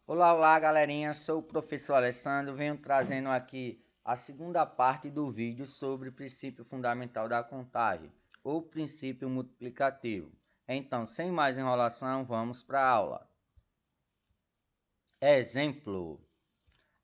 Olá, olá, galerinha. Sou o professor Alessandro. Venho trazendo aqui a segunda parte do vídeo sobre o princípio fundamental da contagem, ou princípio multiplicativo. Então, sem mais enrolação, vamos para a aula. Exemplo: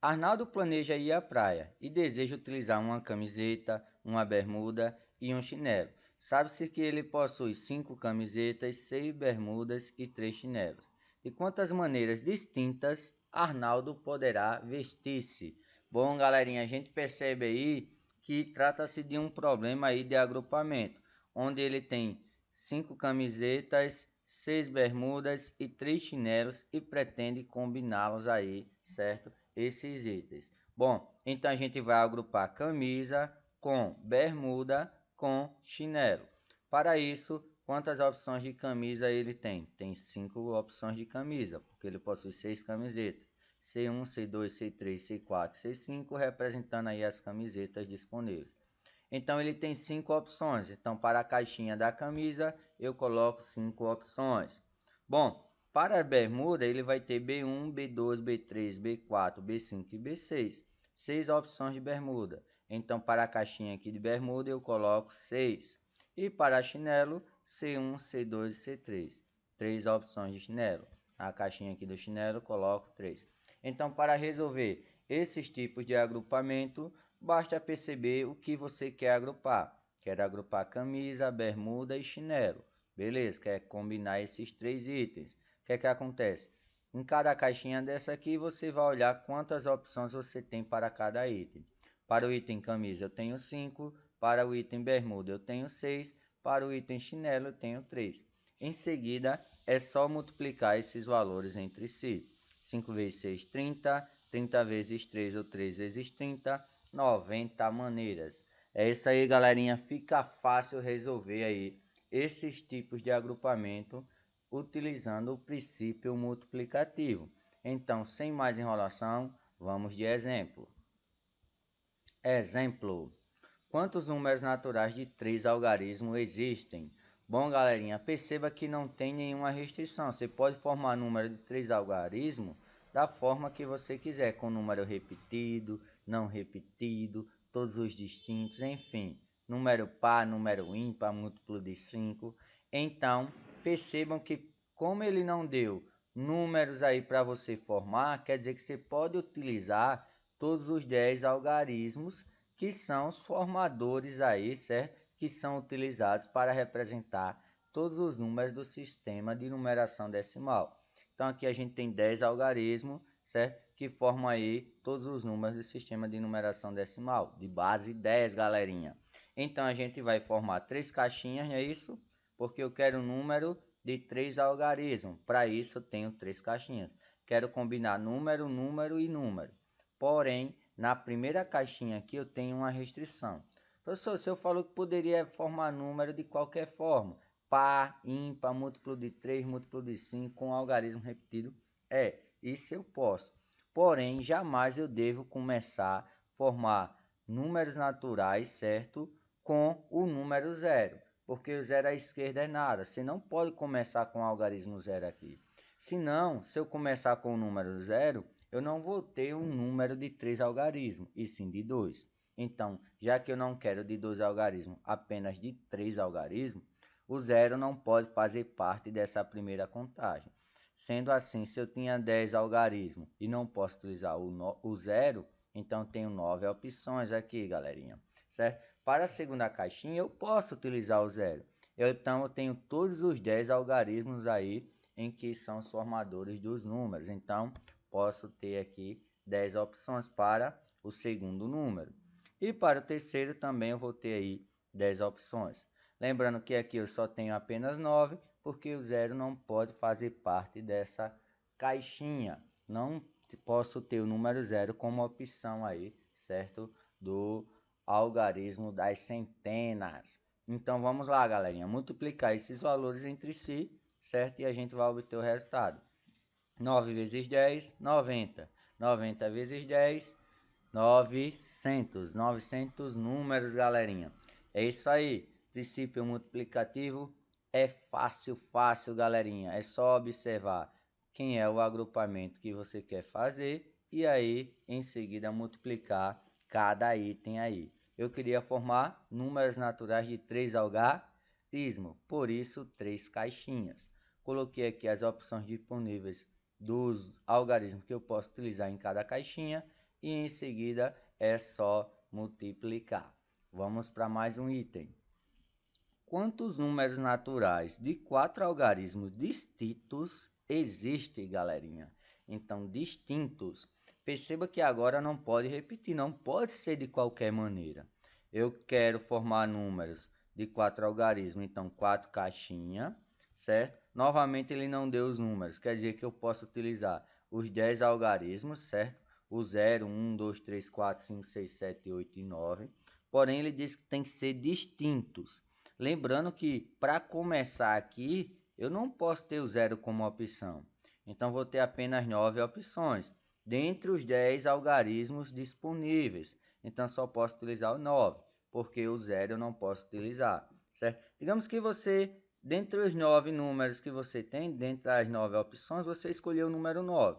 Arnaldo planeja ir à praia e deseja utilizar uma camiseta, uma bermuda e um chinelo. Sabe-se que ele possui 5 camisetas, 6 bermudas e 3 chinelos. De quantas maneiras distintas Arnaldo poderá vestir-se? Bom, galerinha, a gente percebe aí que trata-se de um problema aí de agrupamento, onde ele tem 5 camisetas, 6 bermudas e 3 chinelos e pretende combiná-los aí, certo? Esses itens. Bom, então a gente vai agrupar camisa com bermuda com chinelo. Para isso, quantas opções de camisa ele tem? Tem 5 opções de camisa, porque ele possui 6 camisetas. C1, C2, C3, C4, C5, representando aí as camisetas disponíveis. Então ele tem 5 opções. Então para a caixinha da camisa eu coloco 5 opções. Bom, para a bermuda ele vai ter B1, B2, B3, B4, B5 e B6. 6 opções de bermuda. Então para a caixinha aqui de bermuda eu coloco 6. E para chinelo C1, C2 e C3. 3 opções de chinelo. A caixinha aqui do chinelo eu coloco 3. Então para resolver esses tipos de agrupamento, basta perceber o que você quer agrupar. Quer agrupar camisa, bermuda e chinelo. Beleza, quer combinar esses 3 itens. O que é que acontece? Em cada caixinha dessa aqui, você vai olhar quantas opções você tem para cada item. Para o item camisa eu tenho 5, para o item bermuda eu tenho 6, para o item chinelo eu tenho 3. Em seguida, é só multiplicar esses valores entre si. 5 vezes 6, 30, 30 vezes 3 ou 3 vezes 30, 90 maneiras. É isso aí, galerinha. Fica fácil resolver aí esses tipos de agrupamento utilizando o princípio multiplicativo. Então, sem mais enrolação, vamos de exemplo. Exemplo: quantos números naturais de 3 algarismos existem? Bom, galerinha, perceba que não tem nenhuma restrição. Você pode formar número de 3 algarismos da forma que você quiser, com número repetido, não repetido, todos os distintos, enfim. Número par, número ímpar, múltiplo de 5. Então, percebam que como ele não deu números aí para você formar, quer dizer que você pode utilizar todos os 10 algarismos que são os formadores aí, certo? Que são utilizados para representar todos os números do sistema de numeração decimal. Então aqui a gente tem 10 algarismos, certo? Que formam aí todos os números do sistema de numeração decimal, de base 10, galerinha. Então a gente vai formar 3 caixinhas, não é isso? Porque eu quero um número de 3 algarismos. Para isso eu tenho 3 caixinhas. Quero combinar número, número e número. Porém, na primeira caixinha aqui eu tenho uma restrição. Professor, se eu falo que poderia formar número de qualquer forma, par, ímpar, múltiplo de 3, múltiplo de 5, com algarismo repetido, isso eu posso. Porém, jamais eu devo começar a formar números naturais, certo? Com o número zero, porque o zero à esquerda é nada. Você não pode começar com o algarismo zero aqui. Senão, se eu começar com o número zero, eu não vou ter um número de 3 algarismos, e sim de 2. Então, já que eu não quero de 2 algarismos, apenas de 3 algarismos, o zero não pode fazer parte dessa primeira contagem. Sendo assim, se eu tinha 10 algarismos e não posso utilizar o zero, então tenho 9 opções aqui, galerinha. Certo? Para a segunda caixinha, eu posso utilizar o zero. Então, eu tenho todos os 10 algarismos aí em que são os formadores dos números. Então, posso ter aqui 10 opções para o segundo número. E para o terceiro também eu vou ter aí 10 opções. Lembrando que aqui eu só tenho apenas 9, porque o zero não pode fazer parte dessa caixinha. Não posso ter o número zero como opção aí, certo? Do algarismo das centenas. Então vamos lá, galerinha, multiplicar esses valores entre si, certo? E a gente vai obter o resultado. 9 vezes 10, 90. 90 vezes 10, 900. 900 números, galerinha. É isso aí. Princípio multiplicativo é fácil, galerinha. É só observar. quem é o agrupamento que você quer fazer e aí em seguida multiplicar cada item aí. Eu queria formar números naturais de 3 algarismos, por isso 3 caixinhas. Coloquei aqui as opções disponíveis dos algarismos que eu posso utilizar em cada caixinha e em seguida é só multiplicar. Vamos para mais um item. Quantos números naturais de 4 algarismos distintos existem, galerinha? Então, distintos. Perceba que agora não pode repetir, não pode ser de qualquer maneira. Eu quero formar números de 4 algarismos, então 4 caixinhas, certo? Novamente ele não deu os números, quer dizer que eu posso utilizar os 10 algarismos, certo? O 0, 1, 2, 3, 4, 5, 6, 7, 8 e 9. Porém, ele diz que tem que ser distintos. Lembrando que para começar aqui, eu não posso ter o 0 como opção. Então, vou ter apenas 9 opções, dentre os 10 algarismos disponíveis. Então, só posso utilizar o 9, porque o 0 eu não posso utilizar, certo? Digamos que você, dentre os 9 números que você tem, dentre as 9 opções, você escolheu o número 9.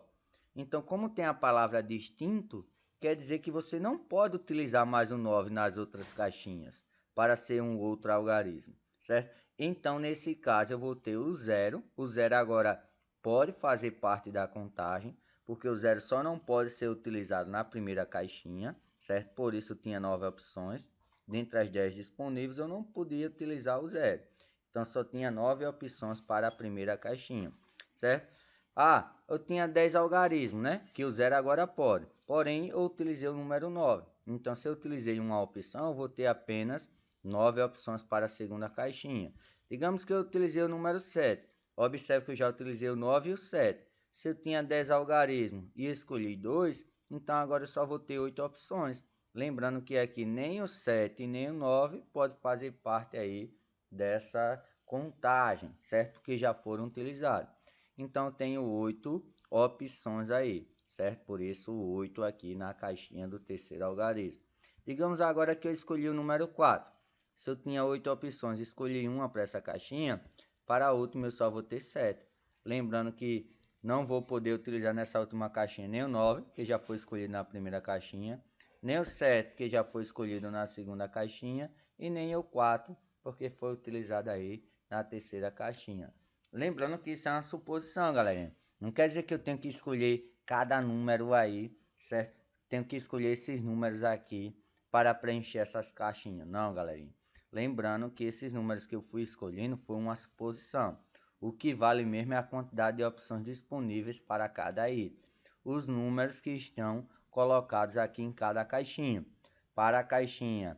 Então, como tem a palavra distinto, quer dizer que você não pode utilizar mais o 9 nas outras caixinhas para ser um outro algarismo, certo? Então, nesse caso, eu vou ter o 0. O 0 agora pode fazer parte da contagem, porque o 0 só não pode ser utilizado na primeira caixinha, certo? Por isso tinha 9 opções. Dentre as 10 disponíveis, eu não podia utilizar o 0. Então, só tinha 9 opções para a primeira caixinha, certo? Ah, eu tinha 10 algarismos, né? Que o 0 agora pode. Porém, eu utilizei o número 9. Então, se eu utilizei uma opção, eu vou ter apenas 9 opções para a segunda caixinha. Digamos que eu utilizei o número 7. Observe que eu já utilizei o 9 e o 7. Se eu tinha 10 algarismos e escolhi 2, então agora eu só vou ter 8 opções. Lembrando que aqui nem o 7 nem o 9 pode fazer parte aí dessa contagem, certo? Porque já foram utilizados. Então, eu tenho 8 opções aí, certo? Por isso, o 8 aqui na caixinha do terceiro algarismo. Digamos agora que eu escolhi o número 4. Se eu tinha 8 opções e escolhi uma para essa caixinha, para a última eu só vou ter 7. Lembrando que não vou poder utilizar nessa última caixinha nem o 9, que já foi escolhido na primeira caixinha, nem o 7, que já foi escolhido na segunda caixinha, e nem o 4, porque foi utilizado aí na terceira caixinha. Lembrando que isso é uma suposição, galera. Não quer dizer que eu tenho que escolher cada número aí, certo? Tenho que escolher esses números aqui para preencher essas caixinhas. Não, galerinha. Lembrando que esses números que eu fui escolhendo foi uma suposição. O que vale mesmo é a quantidade de opções disponíveis para cada item. Os números que estão colocados aqui em cada caixinha. Para a caixinha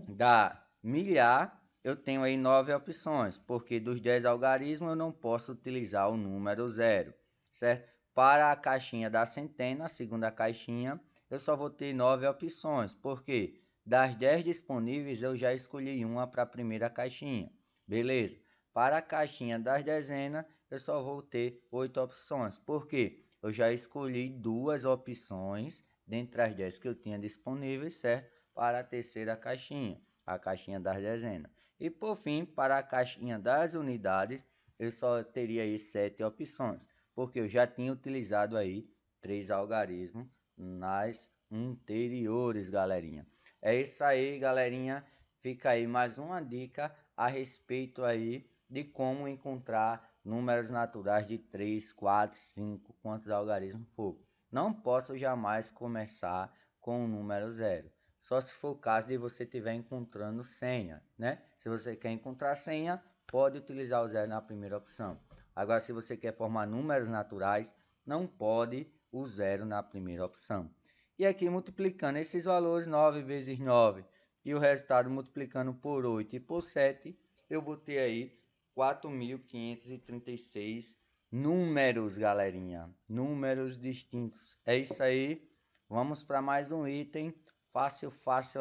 da milhar, eu tenho aí 9 opções, porque dos 10 algarismos eu não posso utilizar o número 0, certo? Para a caixinha da centena, a segunda caixinha, eu só vou ter 9 opções, porque das 10 disponíveis eu já escolhi uma para a primeira caixinha, beleza? Para a caixinha das dezenas, eu só vou ter 8 opções, porque eu já escolhi 2 opções dentre as 10 que eu tinha disponíveis, certo? Para a terceira caixinha, a caixinha das dezenas. E por fim, para a caixinha das unidades, eu só teria aí 7 opções, porque eu já tinha utilizado aí 3 algarismos nas anteriores, galerinha. É isso aí, galerinha. Fica aí mais uma dica a respeito aí de como encontrar números naturais de 3, 4, 5, quantos algarismos for. Não posso jamais começar com o número 0. Só se for o caso de você estiver encontrando senha, né? Se você quer encontrar senha, pode utilizar o 0 na primeira opção. Agora, se você quer formar números naturais, não pode o 0 na primeira opção. E aqui multiplicando esses valores, 9 vezes 9, e o resultado multiplicando por 8 e por 7, eu vou ter aí 4.536 números, galerinha. Números distintos. É isso aí. Vamos para mais um item. Fácil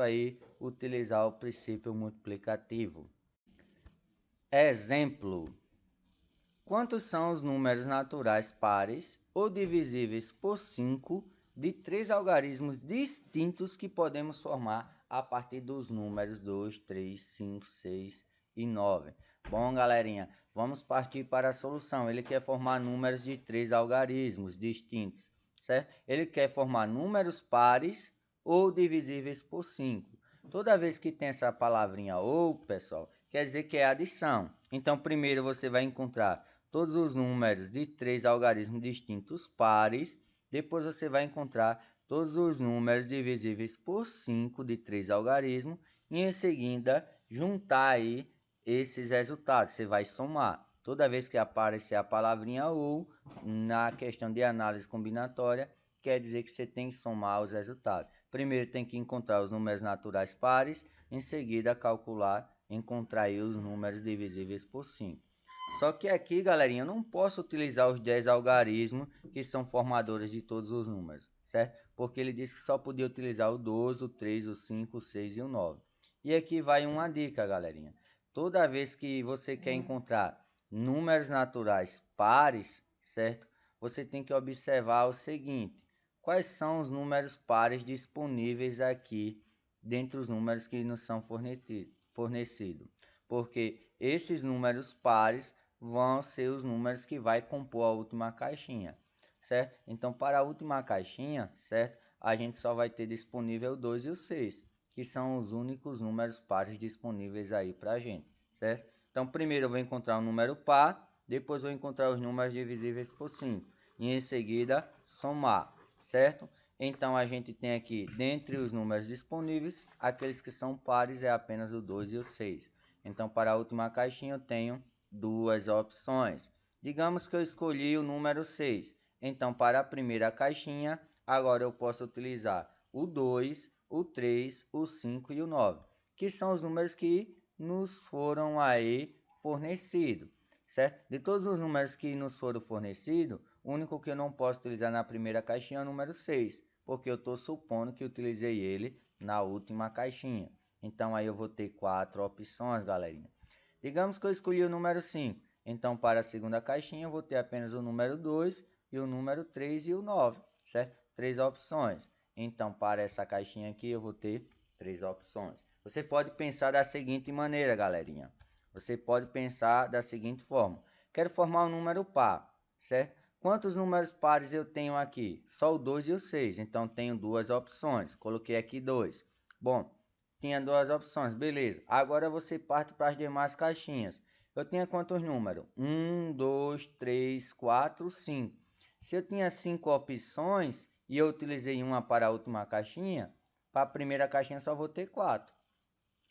aí utilizar o princípio multiplicativo. Exemplo. Quantos são os números naturais pares ou divisíveis por 5 de 3 algarismos distintos que podemos formar a partir dos números 2, 3, 5, 6 e 9? Bom, galerinha, vamos partir para a solução. Ele quer formar números de 3 algarismos distintos, certo? Ele quer formar números pares ou divisíveis por 5. Toda vez que tem essa palavrinha ou, pessoal, quer dizer que é adição. Então, primeiro você vai encontrar todos os números de 3 algarismos distintos pares. Depois você vai encontrar todos os números divisíveis por 5 de 3 algarismos. E em seguida, juntar aí esses resultados. Você vai somar. Toda vez que aparecer a palavrinha ou na questão de análise combinatória, quer dizer que você tem que somar os resultados. Primeiro tem que encontrar os números naturais pares, em seguida calcular, encontrar aí os números divisíveis por 5. Só que aqui, galerinha, eu não posso utilizar os 10 algarismos que são formadores de todos os números, certo? Porque ele disse que só podia utilizar o 12, o 3, o 5, o 6 e o 9. E aqui vai uma dica, galerinha. Toda vez que você quer encontrar números naturais pares, certo? Você tem que observar o seguinte: quais são os números pares disponíveis aqui dentre os números que nos são fornecidos? Porque esses números pares vão ser os números que vai compor a última caixinha, certo? Então, para a última caixinha, certo? A gente só vai ter disponível o 2 e o 6, que são os únicos números pares disponíveis aí para a gente, certo? Então, primeiro eu vou encontrar um número par, depois vou encontrar os números divisíveis por 5, e em seguida somar, certo? Então, a gente tem aqui, dentre os números disponíveis, aqueles que são pares é apenas o 2 e o 6. Então, para a última caixinha eu tenho duas opções. Digamos que eu escolhi o número 6. Então, para a primeira caixinha, agora eu posso utilizar o 2, o 3, o 5 e o 9, que são os números que nos foram aí fornecidos, certo? De todos os números que nos foram fornecidos, o único que eu não posso utilizar na primeira caixinha é o número 6, porque eu estou supondo que utilizei ele na última caixinha. Então, aí eu vou ter 4 opções, galerinha. Digamos que eu escolhi o número 5. Então, para a segunda caixinha, eu vou ter apenas o número 2 e o número 3 e o 9, certo? 3 opções. Então, para essa caixinha aqui, eu vou ter 3 opções. Você pode pensar da seguinte maneira, galerinha. Você pode pensar da seguinte forma. Quero formar um número par, certo? Quantos números pares eu tenho aqui? Só o 2 e o 6. Então, tenho duas opções. Coloquei aqui 2. Bom, tinha duas opções, beleza. Agora você parte para as demais caixinhas. Eu tinha quantos números? 1, 2, 3, 4, 5. Se eu tinha 5 opções e eu utilizei uma para a última caixinha, para a primeira caixinha só vou ter 4,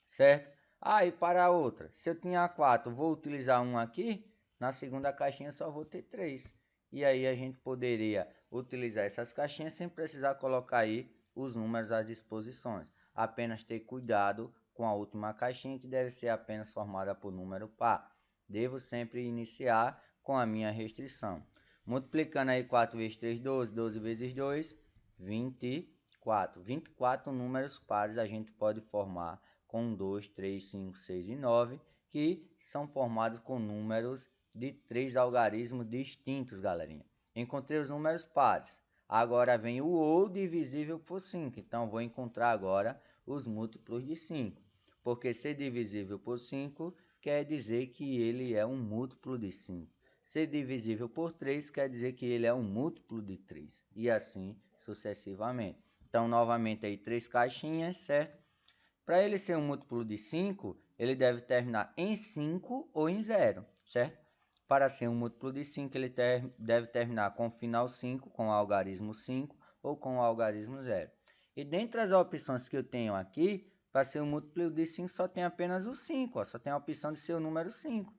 certo? E para a outra, se eu tinha 4, vou utilizar um aqui, na segunda caixinha só vou ter 3. E aí a gente poderia utilizar essas caixinhas sem precisar colocar aí os números às disposições. Apenas ter cuidado com a última caixinha, que deve ser apenas formada por número par. Devo sempre iniciar com a minha restrição. Multiplicando aí 4 vezes 3, 12, 12 vezes 2, 24. 24 números pares a gente pode formar com 2, 3, 5, 6 e 9, que são formados com números de 3 algarismos distintos, galerinha. Encontrei os números pares. Agora vem o ou divisível por 5. Então, vou encontrar agora os múltiplos de 5. Porque ser divisível por 5 quer dizer que ele é um múltiplo de 5. Ser divisível por 3 quer dizer que ele é um múltiplo de 3. E assim sucessivamente. Então, novamente aí 3 caixinhas, certo? Para ele ser um múltiplo de 5, ele deve terminar em 5 ou em 0, certo? Para ser um múltiplo de 5, ele deve terminar com o final 5, com o algarismo 5 ou com o algarismo 0. E dentre as opções que eu tenho aqui, para ser um múltiplo de 5 só tem apenas o 5, só tem a opção de ser o número 5.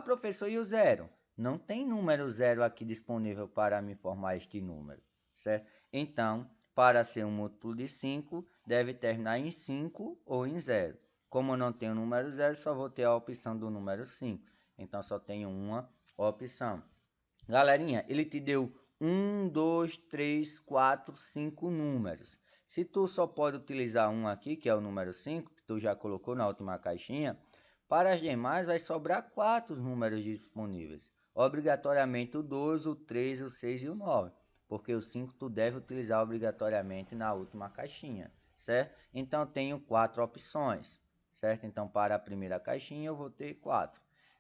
Professor, e o 0? Não tem número 0 aqui disponível para me formar este número, certo? Então, para ser um múltiplo de 5, deve terminar em 5 ou em 0. Como eu não tenho o número 0, só vou ter a opção do número 5. Então, só tenho uma opção. Galerinha, ele te deu 1, 2, 3, 4, 5 números. Se tu só pode utilizar um aqui, que é o número 5, que tu já colocou na última caixinha, para as demais vai sobrar 4 números disponíveis. Obrigatoriamente o 2, o 3, o 6 e o 9. Porque o 5 tu deve utilizar obrigatoriamente na última caixinha, certo? Então, tenho 4 opções, certo? Então, para a primeira caixinha eu vou ter 4.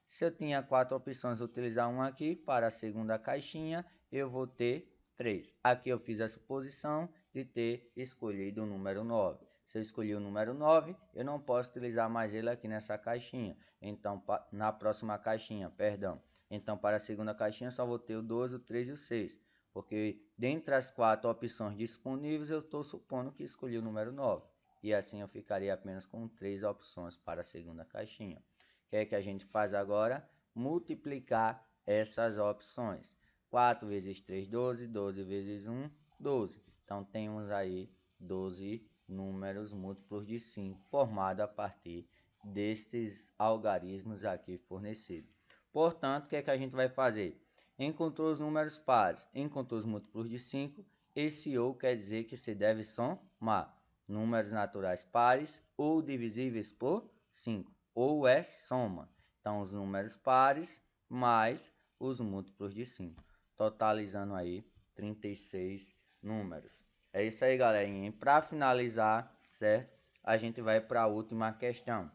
Se eu tinha 4 opções, utilizar uma aqui. Para a segunda caixinha, eu vou ter 3. Aqui eu fiz a suposição de ter escolhido o número 9. Se eu escolhi o número 9, eu não posso utilizar mais ele aqui nessa caixinha. Então, na próxima caixinha, perdão. Então, para a segunda caixinha, só vou ter o 12, o 3 e o 6. Porque dentre as 4 opções disponíveis, eu estou supondo que escolhi o número 9. E assim eu ficaria apenas com 3 opções para a segunda caixinha. O que é que a gente faz agora? Multiplicar essas opções. 4 vezes 3, 12. 12 vezes 1, 12. Então, temos aí 12 números múltiplos de 5 formados a partir destes algarismos aqui fornecidos. Portanto, o que é que a gente vai fazer? Encontrou os números pares, encontrou os múltiplos de 5, esse ou quer dizer que se deve somar números naturais pares ou divisíveis por 5, ou é soma. Então, os números pares mais os múltiplos de 5, totalizando aí 36 números. É isso aí, galerinha. E para finalizar, certo? A gente vai para a última questão.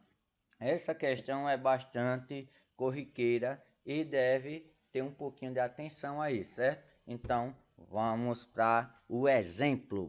Essa questão é bastante corriqueira e deve ter um pouquinho de atenção aí, certo? Então, vamos para o exemplo.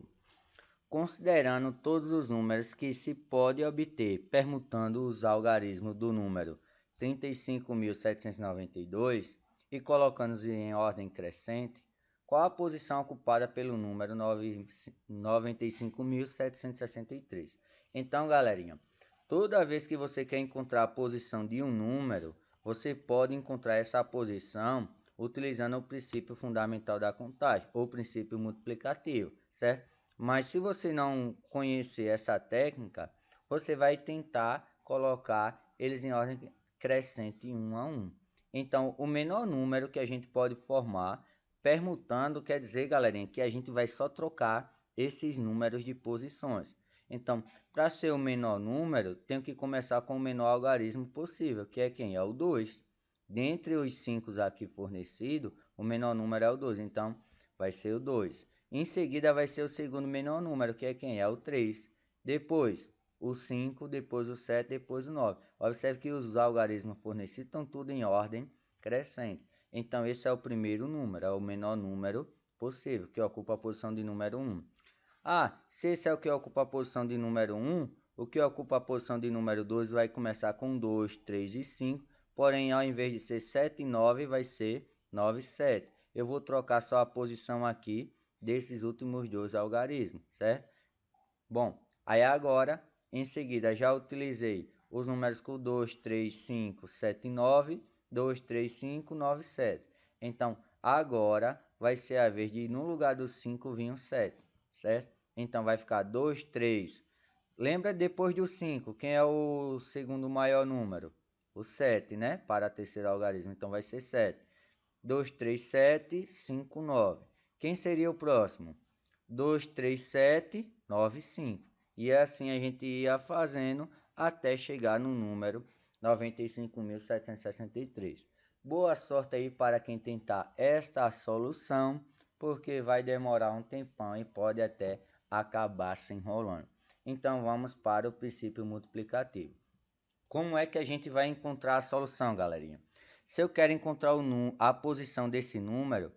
Considerando todos os números que se pode obter permutando os algarismos do número 35.792 e colocando-os em ordem crescente, qual a posição ocupada pelo número 95.763? Então, galerinha, toda vez que você quer encontrar a posição de um número, você pode encontrar essa posição utilizando o princípio fundamental da contagem, ou princípio multiplicativo, certo? Mas se você não conhecer essa técnica, você vai tentar colocar eles em ordem crescente 1 a 1. Então, o menor número que a gente pode formar permutando quer dizer, galerinha, que a gente vai só trocar esses números de posições. Então, para ser o menor número, tenho que começar com o menor algarismo possível, que é quem? É o 2. Dentre os 5 aqui fornecidos, o menor número é o 2, então vai ser o 2. Em seguida vai ser o segundo menor número, que é quem? É o 3. Depois o 5, depois o 7, depois o 9. Observe que os algarismos fornecidos estão tudo em ordem crescente. Então esse é o primeiro número, é o menor número possível, que ocupa a posição de número 1. Se esse é o que ocupa a posição de número 1, o que ocupa a posição de número 2 vai começar com 2, 3 e 5. Porém, ao invés de ser 7 e 9, vai ser 9 e 7. Eu vou trocar só a posição aqui desses últimos dois algarismos, certo? Bom, aí agora, em seguida, já utilizei os números com 2, 3, 5, 7 e 9. 2, 3, 5, 9 e 7. Então, agora vai ser a vez de, no lugar do 5, vir um 7, certo? Então, vai ficar 2, 3. Lembra depois do 5, quem é o segundo maior número? O 7, né? Para terceiro algarismo. Então, vai ser 7. 2, 3, 7, 5, 9. Quem seria o próximo? 2, 3, 7, 9, 5. E assim a gente ia fazendo até chegar no número 95.763. Boa sorte aí para quem tentar esta solução, porque vai demorar um tempão e pode até acabar se enrolando. Então vamos para o princípio multiplicativo. Como é que a gente vai encontrar a solução, galerinha? Se eu quero encontrar a posição desse número,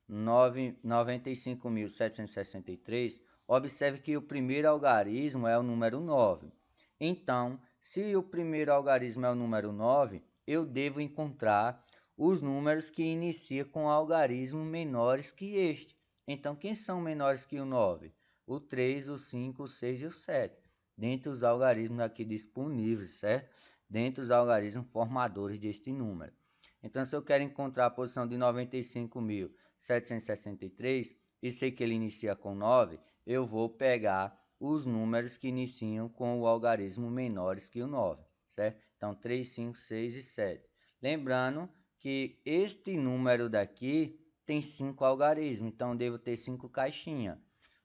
95.763, observe que o primeiro algarismo é o número 9. Então, se o primeiro algarismo é o número 9, eu devo encontrar os números que iniciam com algarismo menores que este. Então, quem são menores que o 9? O 3, o 5, o 6 e o 7. Dentre os algarismos aqui disponíveis, certo? Dentre os algarismos formadores deste número. Então, se eu quero encontrar a posição de 95.763 e sei que ele inicia com 9, eu vou pegar os números que iniciam com o algarismo menores que o 9, certo? Então, 3, 5, 6 e 7. Lembrando que este número daqui tem 5 algarismos, então devo ter 5 caixinhas,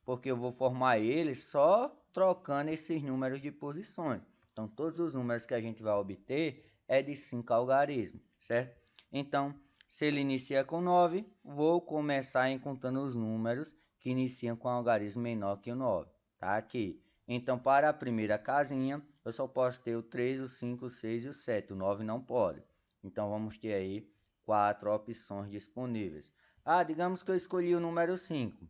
porque eu vou formar ele só trocando esses números de posições. Então, todos os números que a gente vai obter é de 5 algarismos, certo? Então, se ele inicia com 9, vou começar encontrando os números que iniciam com algarismo menor que o 9. Tá aqui. Então, para a primeira casinha, eu só posso ter o 3, o 5, o 6 e o 7. O 9 não pode. Então, vamos ter aí 4 opções disponíveis. Ah, digamos que eu escolhi o número 5.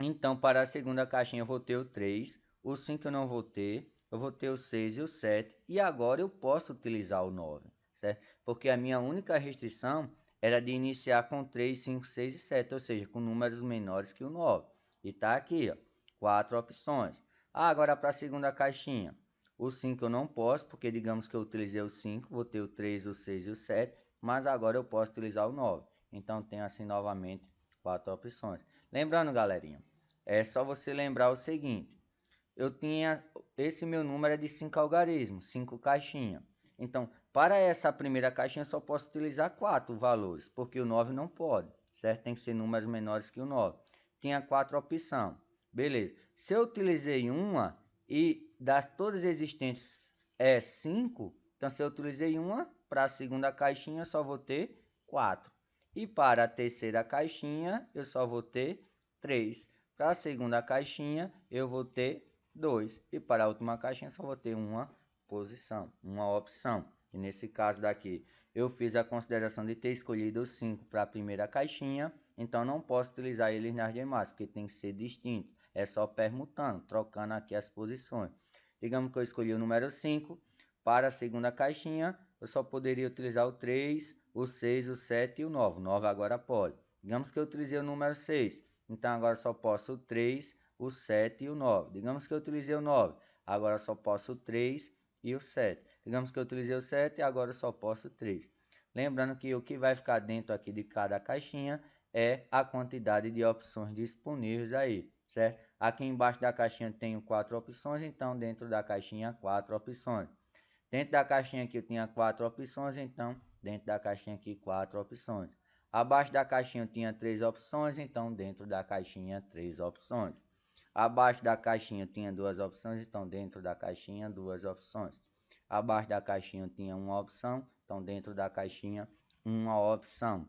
Então, para a segunda caixinha eu vou ter o 3, o 5 eu não vou ter, eu vou ter o 6 e o 7, e agora eu posso utilizar o 9, certo? Porque a minha única restrição era de iniciar com 3, 5, 6 e 7, ou seja, com números menores que o 9. E tá aqui, ó, 4 opções. Ah, agora para a segunda caixinha, o 5 eu não posso, porque digamos que eu utilizei o 5, vou ter o 3, o 6 e o 7, mas agora eu posso utilizar o 9. Então, tenho assim novamente 4 opções. Lembrando, galerinha, é só você lembrar o seguinte: eu tinha esse meu número é de 5 algarismos, 5 caixinhas. Então, para essa primeira caixinha, eu só posso utilizar 4 valores, porque o 9 não pode, certo? Tem que ser números menores que o 9. Tinha 4 opções. Beleza. Se eu utilizei uma e das todas existentes é 5, então se eu utilizei uma, para a segunda caixinha eu só vou ter 4. E para a terceira caixinha eu só vou ter 3. Para a segunda caixinha eu vou ter 2. E para a última caixinha só vou ter uma posição, uma opção. E nesse caso daqui eu fiz a consideração de ter escolhido o 5 para a primeira caixinha, então não posso utilizar eles nas demais, porque tem que ser distinto. É só permutando, trocando aqui as posições. Digamos que eu escolhi o número 5, para a segunda caixinha eu só poderia utilizar o 3, o 6, o 7 e o 9. O 9 agora pode. Digamos que eu utilizei o número 6, então agora só posso o 3, o 7 e o 9. Digamos que eu utilizei o 9, agora só posso o 3 e o 7. Digamos que eu utilizei o 7 e agora só posso o 3. Lembrando que o que vai ficar dentro aqui de cada caixinha é a quantidade de opções disponíveis aí, certo? Aqui embaixo da caixinha tenho 4 opções, então dentro da caixinha 4 opções. Dentro da caixinha aqui eu tinha 4 opções, então dentro da caixinha aqui 4 opções. Abaixo da caixinha eu tinha 3 opções, então dentro da caixinha 3 opções. Abaixo da caixinha eu tinha 2 opções, então dentro da caixinha 2 opções. Abaixo da caixinha eu tinha uma opção, então dentro da caixinha uma opção.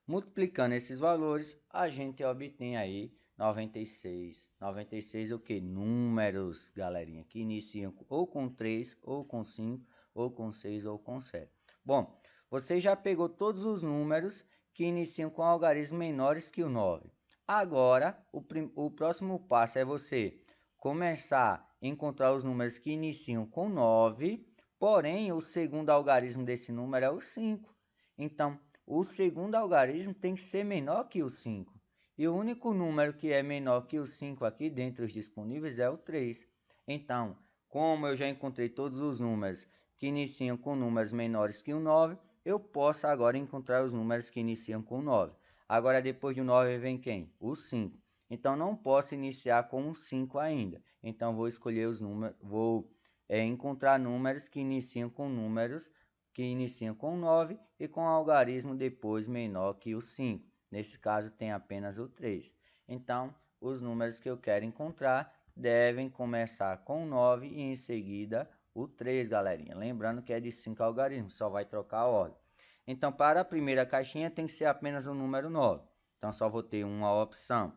Multiplicando esses valores, a gente obtém aí 96. 96 é o que? Números, galerinha, que iniciam ou com 3, ou com 5, ou com 6, ou com 7. Bom, você já pegou todos os números que iniciam com algarismos menores que o 9. Agora, o próximo passo é você começar a encontrar os números que iniciam com 9, porém, o segundo algarismo desse número é o 5. Então, o segundo algarismo tem que ser menor que o 5. E o único número que é menor que o 5 aqui dentre os disponíveis é o 3. Então, como eu já encontrei todos os números que iniciam com números menores que o 9, eu posso agora encontrar os números que iniciam com 9. Agora, depois do 9 vem quem? O 5. Então, não posso iniciar com o 5 ainda. Então, vou escolher os números, encontrar números que iniciam com 9 e com algarismo depois menor que o 5. Nesse caso tem apenas o 3. Então, os números que eu quero encontrar devem começar com 9 e em seguida o 3, galerinha. Lembrando que é de 5 algarismos, só vai trocar a ordem. Então, para a primeira caixinha tem que ser apenas o número 9. Então, só vou ter uma opção.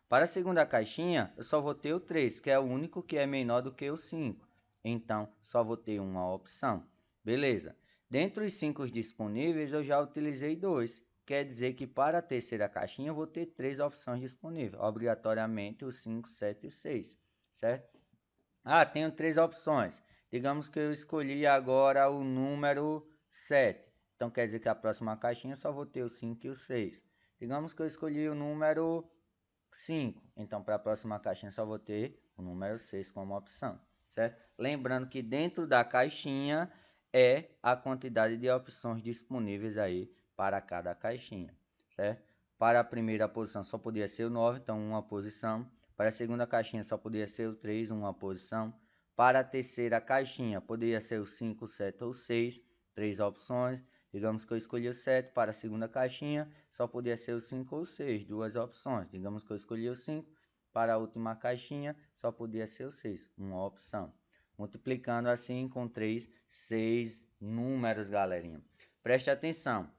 Para a segunda caixinha, eu só vou ter o 3, que é o único que é menor do que o 5. Então, só vou ter uma opção. Beleza. Dentre os 5 disponíveis, eu já utilizei 2. Quer dizer que para a terceira caixinha eu vou ter 3 opções disponíveis. Obrigatoriamente o 5, 7 e o 6. Certo? Ah, tenho 3 opções. Digamos que eu escolhi agora o número 7. Então quer dizer que a próxima caixinha só vou ter o 5 e o 6. Digamos que eu escolhi o número 5. Então para a próxima caixinha só vou ter o número 6 como opção. Certo? Lembrando que dentro da caixinha é a quantidade de opções disponíveis aí para cada caixinha, certo? Para a primeira posição só podia ser o 9, então uma posição. Para a segunda caixinha só podia ser o 3, uma posição. Para a terceira caixinha poderia ser o 5, 7 ou 6, 3 opções. Digamos que eu escolhi o 7, para a segunda caixinha só podia ser o 5 ou 6, duas opções. Digamos que eu escolhi o 5, para a última caixinha só podia ser o 6, uma opção. Multiplicando assim, encontrei 6 números, galerinha. Preste atenção.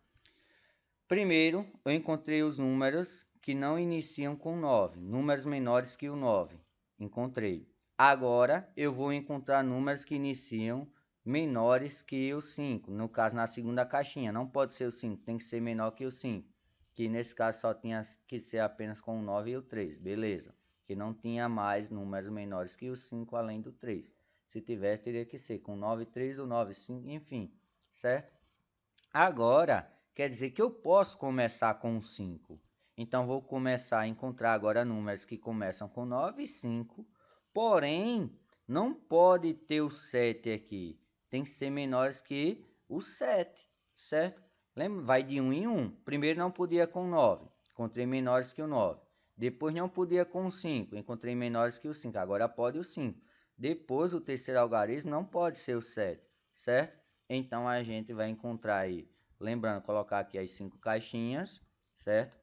Primeiro, eu encontrei os números que não iniciam com 9, números menores que o 9. Encontrei. Agora, eu vou encontrar números que iniciam menores que o 5. No caso, na segunda caixinha, não pode ser o 5, tem que ser menor que o 5. Que nesse caso só tinha que ser apenas com o 9 e o 3, beleza. Que não tinha mais números menores que o 5 além do 3. Se tivesse, teria que ser com 9, 3 ou 9, 5, enfim, certo? Agora, quer dizer que eu posso começar com 5. Então, vou começar a encontrar agora números que começam com 9 e 5. Porém, não pode ter o 7 aqui. Tem que ser menores que o 7, certo? Lembra? Vai de 1 em 1. Primeiro não podia com 9. Encontrei menores que o 9. Depois não podia com 5. Encontrei menores que o 5. Agora pode o 5. Depois o terceiro algarismo não pode ser o 7, certo? Então a gente vai encontrar aí, lembrando, colocar aqui as 5 caixinhas, certo?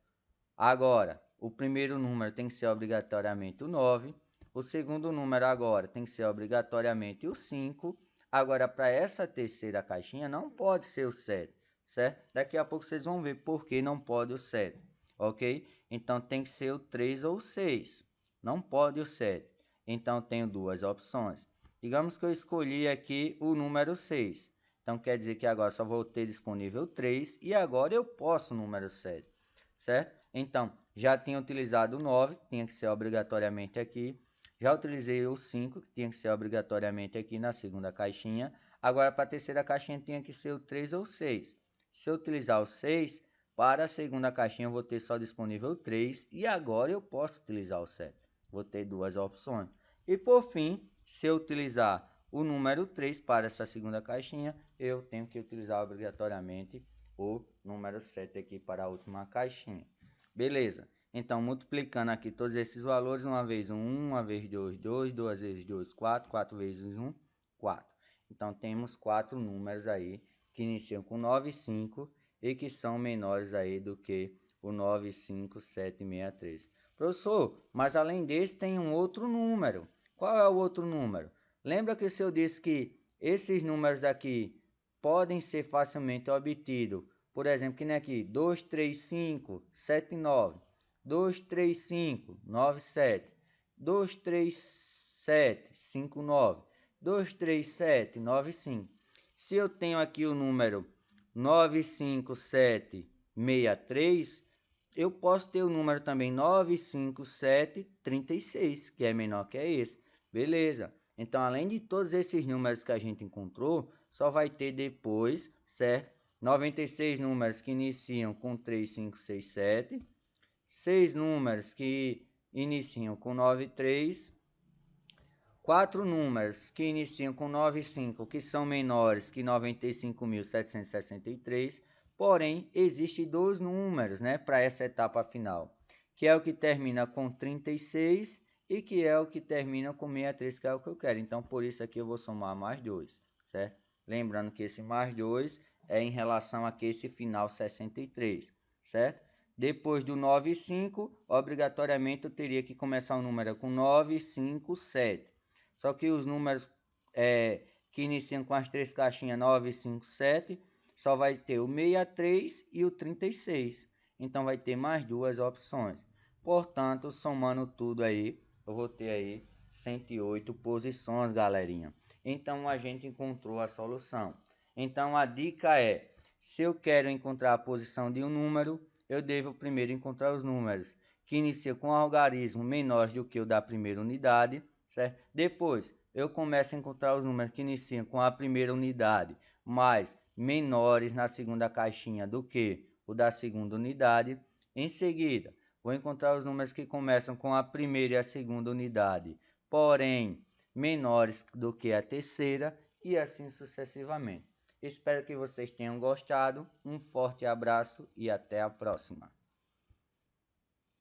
Agora, o primeiro número tem que ser obrigatoriamente o 9. O segundo número agora tem que ser obrigatoriamente o 5. Agora, para essa terceira caixinha não pode ser o 7, certo? Daqui a pouco vocês vão ver por que não pode o 7, ok? Então tem que ser o 3 ou o 6. Não pode o 7. Então tenho duas opções. Digamos que eu escolhi aqui o número 6. Então quer dizer que agora só vou ter disponível 3 e agora eu posso o número 7, certo? Então já tinha utilizado o 9, que tinha que ser obrigatoriamente aqui. Já utilizei o 5, que tinha que ser obrigatoriamente aqui na segunda caixinha. Agora para a terceira caixinha tinha que ser o 3 ou 6. Se eu utilizar o 6, para a segunda caixinha eu vou ter só disponível o 3 e agora eu posso utilizar o 7. Vou ter duas opções. E por fim, se eu utilizar o número 3 para essa segunda caixinha, eu tenho que utilizar obrigatoriamente o número 7 aqui para a última caixinha. Beleza? Então, multiplicando aqui todos esses valores, uma vez 1, uma vez 2, 2, duas vezes 2, 4, 4 vezes 1, 4. Então, temos 4 números aí que iniciam com 9 e 5 e que são menores aí do que o 9, 5, 7 e 63. Professor, mas além desse tem um outro número. Qual é o outro número? Lembra que se eu disse que esses números aqui podem ser facilmente obtidos? Por exemplo, que nem aqui, 2, 3, 5, 7, 9. 2, 3, 5, 9, 7. 2, 3, 7, 5, 9. 2, 3, 7, 9, 5. Se eu tenho aqui o número 9, 5, 7, 63, eu posso ter o número também 9, 5, 7, 36, que é menor que esse. Beleza. Então, além de todos esses números que a gente encontrou, só vai ter depois, certo? 96 números que iniciam com 3, 5, 6, 7. 6 números que iniciam com 9, 3. 4 números que iniciam com 9, 5, que são menores que 95.763. Porém, existem dois números, né, para essa etapa final, que é o que termina com 36 e que é o que termina com 63, que é o que eu quero. Então, por isso aqui eu vou somar mais 2, certo? Lembrando que esse mais 2 é em relação a esse final 63, certo? Depois do 9 e 5, obrigatoriamente eu teria que começar o número com 9, 5, 7. Só que os números que iniciam com as três caixinhas 9, 5, 7, só vai ter o 63 e o 36. Então vai ter mais duas opções. Portanto, somando tudo aí, eu vou ter aí 108 posições, galerinha. Então a gente encontrou a solução. Então a dica é, se eu quero encontrar a posição de um número, eu devo primeiro encontrar os números que iniciam com algarismo menores do que o da primeira unidade, certo? Depois, eu começo a encontrar os números que iniciam com a primeira unidade, mas menores na segunda caixinha do que o da segunda unidade. Em seguida, vou encontrar os números que começam com a primeira e a segunda unidade, porém menores do que a terceira, e assim sucessivamente. Espero que vocês tenham gostado. Um forte abraço e até a próxima.